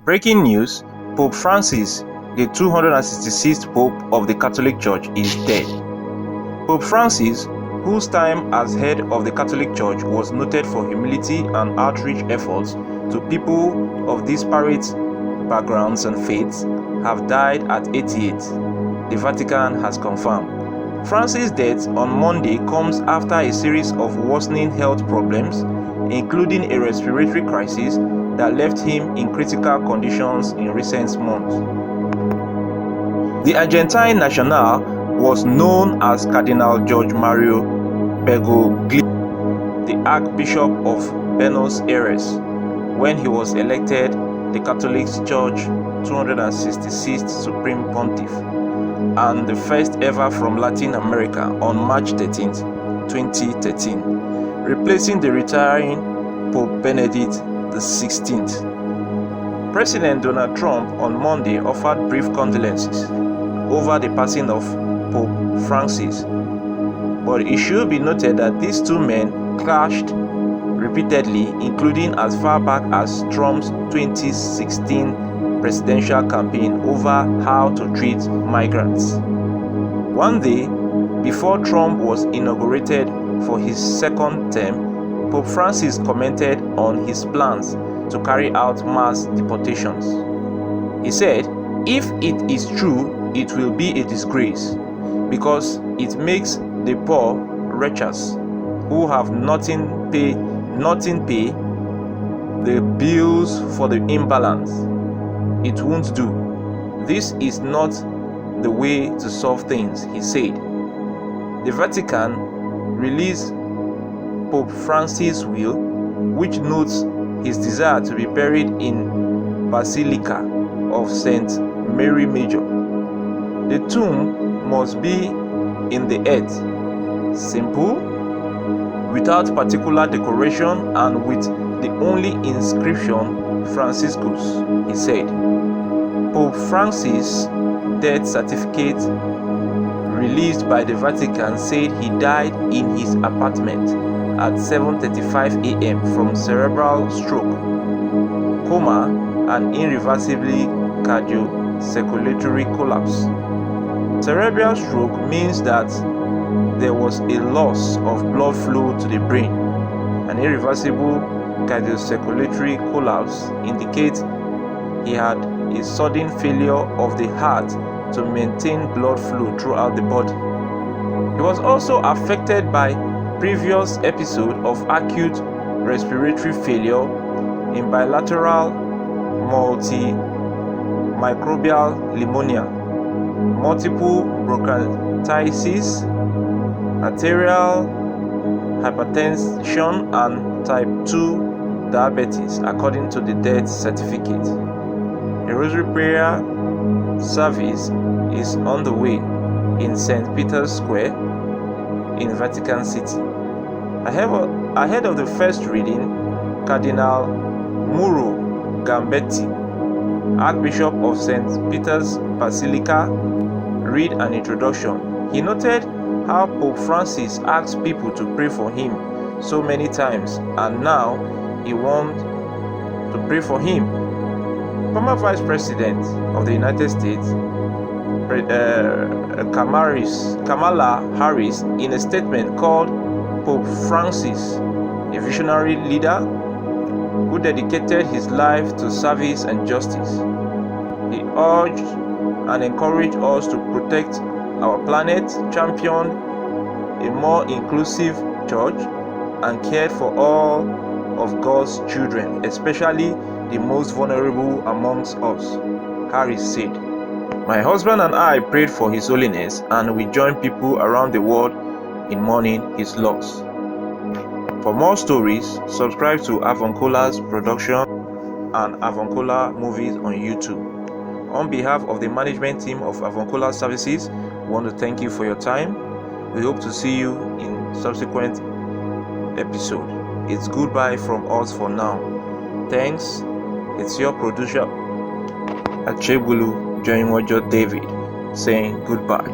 Breaking news: Pope Francis, the 266th Pope of the Catholic Church, is dead. Pope Francis, whose time as head of the Catholic Church was noted for humility and outreach efforts to people of disparate backgrounds and faiths, have died at 88, the Vatican has confirmed. Francis' death on Monday comes after a series of worsening health problems, including a respiratory crisis that left him in critical conditions in recent months. The Argentine national was known as Cardinal Jorge Mario Bergoglio, the archbishop of Buenos Aires, when he was elected the Catholic Church 266th Supreme Pontiff, and the first ever from Latin America on March 13, 2013, replacing the retiring Pope Benedict XVI. President Donald Trump on Monday offered brief condolences over the passing of Pope Francis, but it should be noted that these two men clashed repeatedly, including as far back as Trump's 2016 presidential campaign over how to treat migrants. One day before Trump was inaugurated for his second term, Pope Francis commented on his plans to carry out mass deportations. He said, "If it is true, it will be a disgrace, because it makes the poor wretches who have nothing pay the bills for the imbalance. It won't do. This is not the way to solve things," he said. The Vatican released Pope Francis' will, which notes his desire to be buried in Basilica of St. Mary Major. The tomb must be in the earth, simple, without particular decoration, and with the only inscription Franciscus, he said. Pope Francis' death certificate released by the Vatican said he died in his apartment at 7:35 a.m. from cerebral stroke, coma, and irreversibly cardiocirculatory collapse. Cerebral stroke means that there was a loss of blood flow to the brain. An irreversible cardiocirculatory collapse indicates he had a sudden failure of the heart to maintain blood flow throughout the body. He was also affected by previous episode of acute respiratory failure in bilateral multimicrobial pneumonia, multiple bronchitis, arterial hypertension, and type 2 diabetes, according to the death certificate. A rosary prayer service is on the way in St. Peter's Square in Vatican City. Ahead of the first reading, Cardinal Mauro Gambetti, Archbishop of St. Peter's Basilica, read an introduction. He noted how Pope Francis asked people to pray for him so many times, and now he wants to pray for him. Former Vice President of the United States, Kamala Harris, in a statement called Pope Francis a visionary leader who dedicated his life to service and justice. He urged and encouraged us to protect our planet, champion a more inclusive church, and cared for all of God's children, especially the most vulnerable amongst us, Harris said. "My husband and I prayed for His Holiness, and we joined people around the world in mourning his loss." For more stories, subscribe to Avoncola's production and Avoncola movies on YouTube. On behalf of the management team of Avoncola Services, we want to thank you for your time. We hope to see you in subsequent episode. It's goodbye from us for now. Thanks. It's your producer, Achebulu Joinwojo David, saying goodbye.